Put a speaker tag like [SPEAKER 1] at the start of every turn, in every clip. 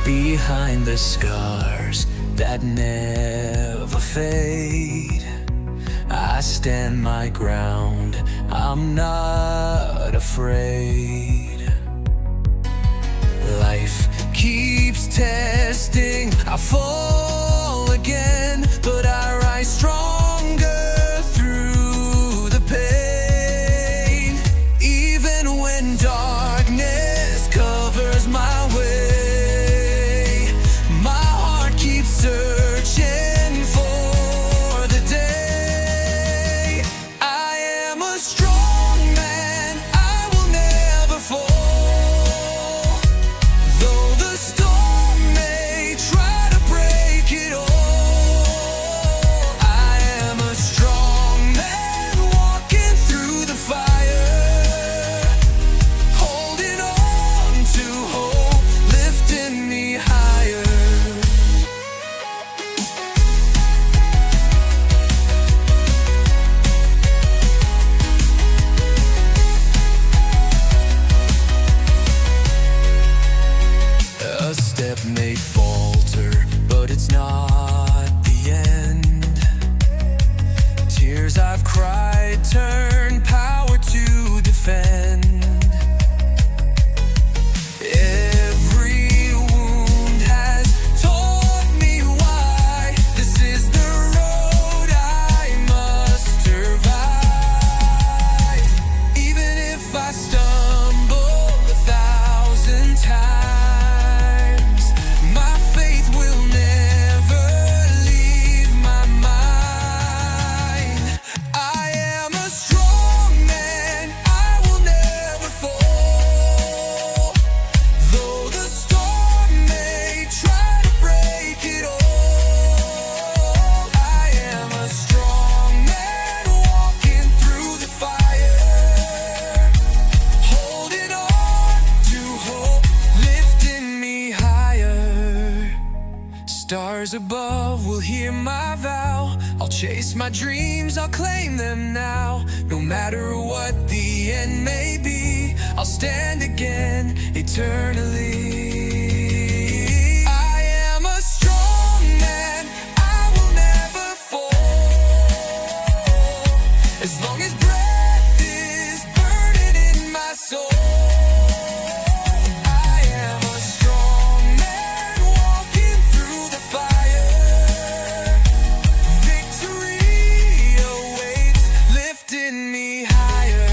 [SPEAKER 1] Behind the scars that never fade, I stand my ground, I'm not afraid. Life keeps testing, I fall again, but I rise stronger through the pain. Even when darkness covers my way, my heart keeps searching for the day. I am a strong man, I will never fall. Though the storm may try to break it all, I am a strong man walking through the fire, holding on to hope, lifting me higher. A step may falter, but it's not the end. Tears I've cried turn power to defend. Every wound has taught me why this is the road I must survive. Even if I stumble 1,000 times, my faith will never leave my mind. I am a strong man, I will never fall. Though the storm may try to break it all, I am a strong man walking through the fire, holding on to hope, lifting me higher. Stars above will hear my vow, I'll chase my dreams, I'll claim them now. No matter what the end may be, I'll stand again eternally. I am a strong man, I will never fall. As long as breath is burning in my soul, I am a strong man walking through the fire. Victory awaits, lifting me higher.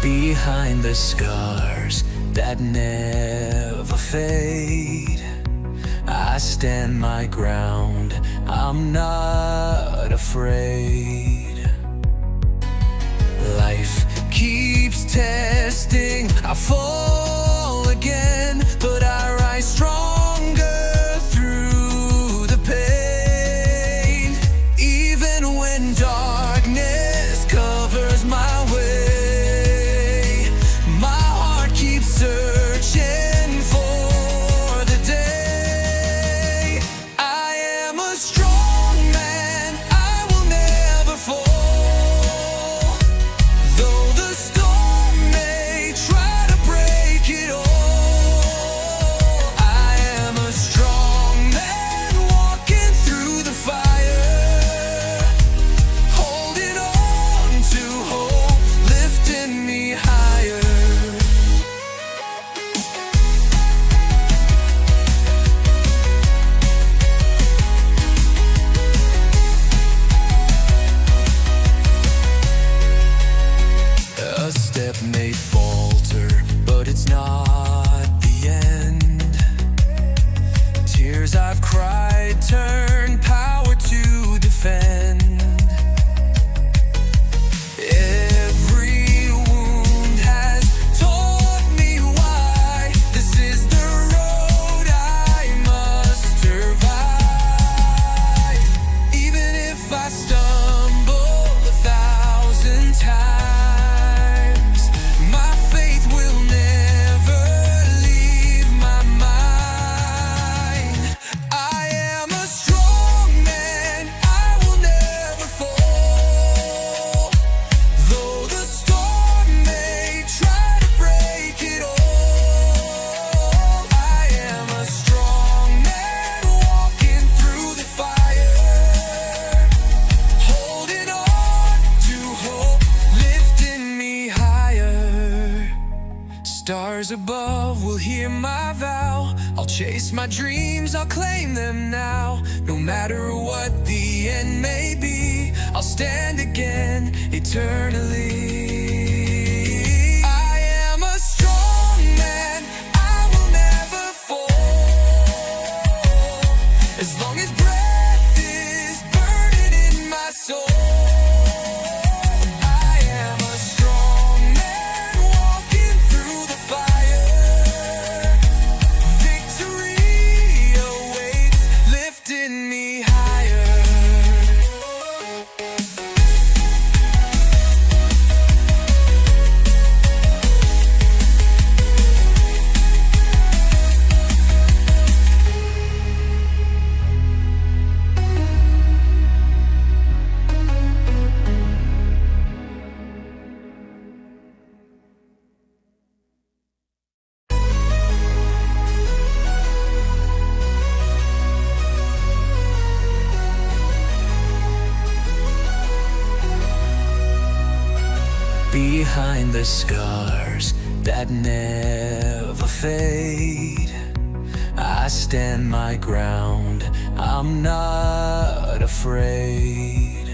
[SPEAKER 1] Behind the scars that never fade, I stand my ground, I'm not afraid. Life keeps testing, I fall again, but I rise stronger through the pain. Even when darkness covers my way, my heart keeps searching for the day. I am a strong man, I will never fall. Though the storm may try to break it all, I am a strong man walking through the fire, holding on to hope, lifting me higher. A step may falter, but it's not the end. Tears I've cried turn power to defend. Every wound has told Stars above will hear my vow. I'll chase my dreams, I'll claim them now. No matter what the end may be, I'll stand again eternally. I am a strong man, I will never fall. As long as breath is burning in my soul. Behind the scars that never fade, I stand my ground, I'm not afraid.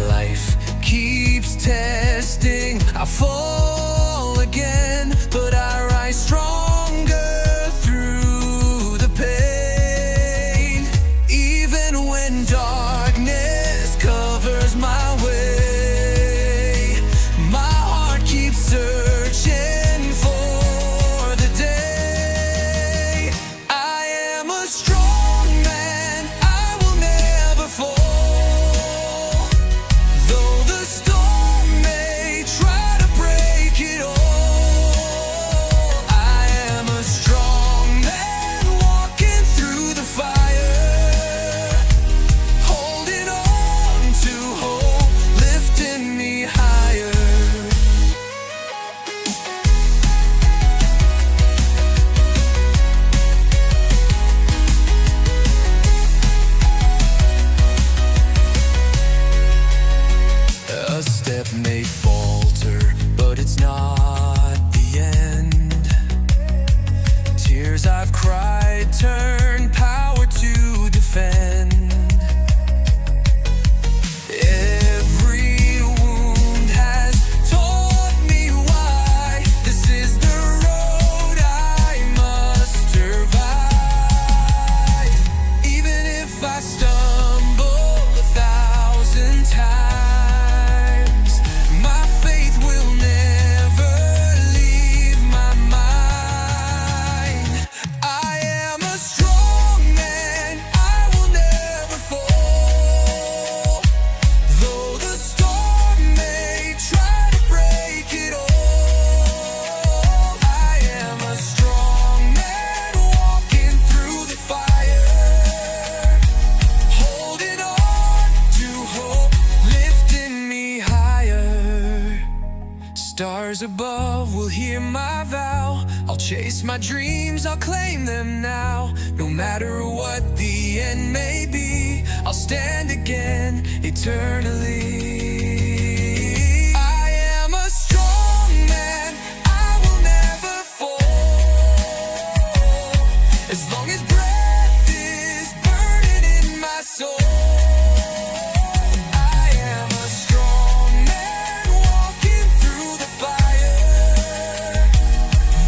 [SPEAKER 1] Life keeps testing, I fall again, but I rise stronger through the pain. Even when darkness covers my way, searching for the day. I am a strong man, I will never fall. Though the storm may try to break it all, I am a strong man walking through the fire, holding on to hope, lifting me higher. A step may falter, but it's not the end. Tears I've cried turn power to defend. Every wound has taught me why this is the road I must survive. Even if I stumble 1,000 times, my faith will never leave my mind. I am a strong man, I will never fall. Though the storm may try to break it all, I am a strong man walking through the fire, holding on to hope, lifting me higher. Stars above will hear my vow. I'll chase my dreams, I'll claim them now. No matter what the end may be, I'll stand again eternally. I am a strong man, I will never fall. As long as breath is burning in my soul. I am a strong man walking through the fire.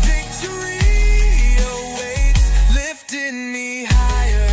[SPEAKER 1] Victory awaits, lifting me higher.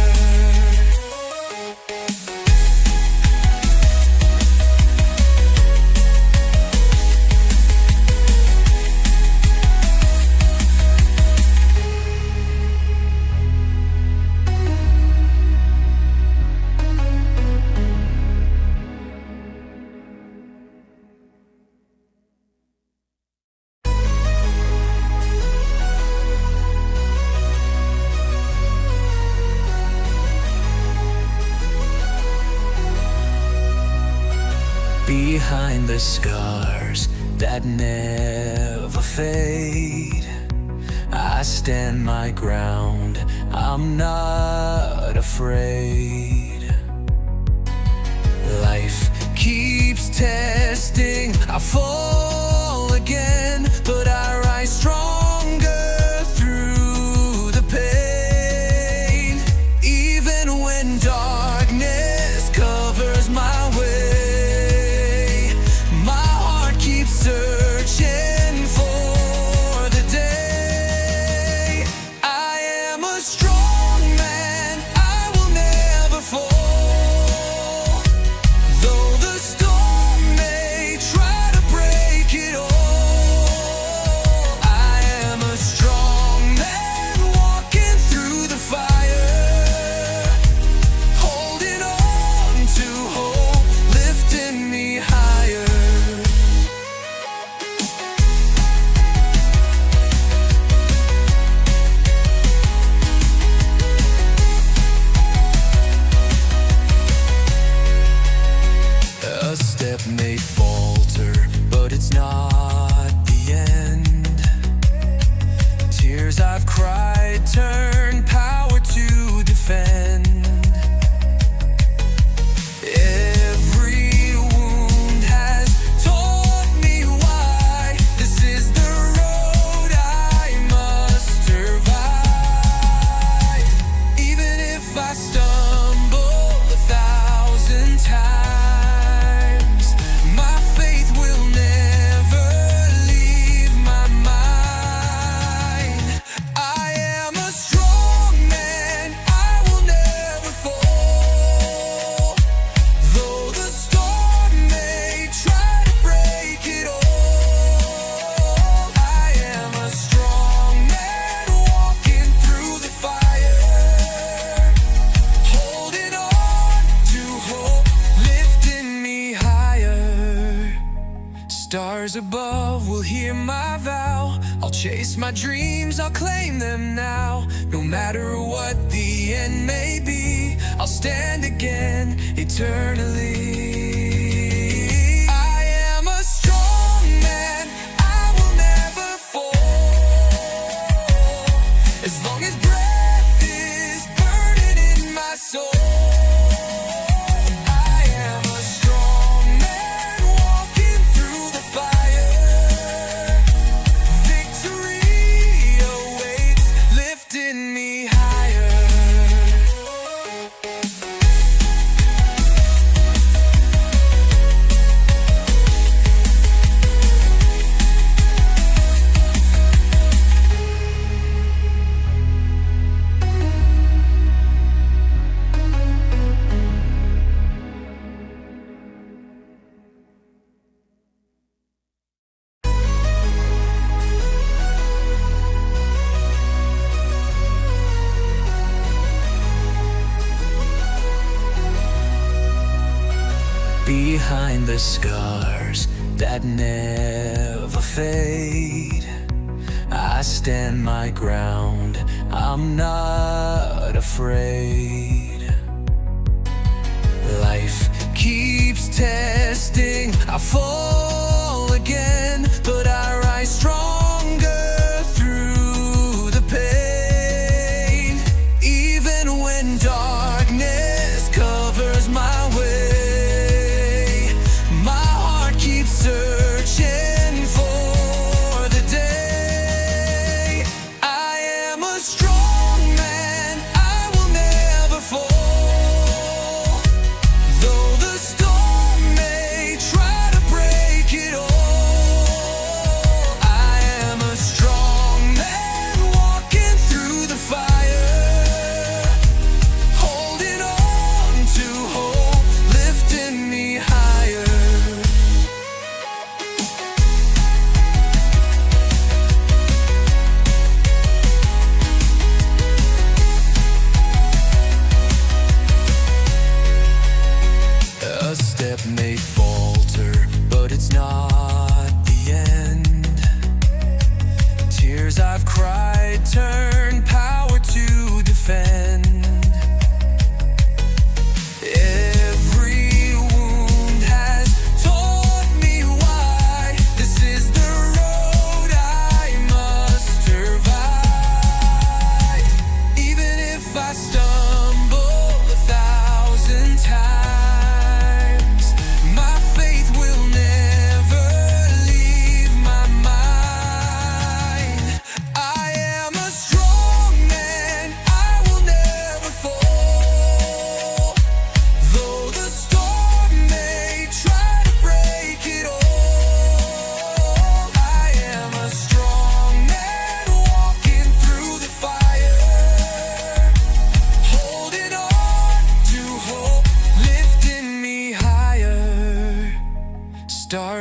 [SPEAKER 1] Behind the scars that never fade, I stand my ground, I'm not afraid. Life keeps testing, I fall again, but I stars above will hear my vow. I'll chase my dreams, I'll claim them now. No matter what the end may be, I'll stand again eternally. I am a strong man, I will never fall. As long as breath is burning in my soul. Behind the scars that never fade, I stand my ground, I'm not afraid. Life keeps testing, I fall again, but I rise stronger through the pain. Even when darkness covers my way, searching for the day. I am a strong man, I will never fall. Though the storm may try to break it all, I am a strong man walking through the fire, holding on to hope, lifting me higher. May falter, but it's not the end. Tears I've cried turn power to defend. Every wound has taught me why this is the road I must survive. Even if I stumble 1,000 times, stars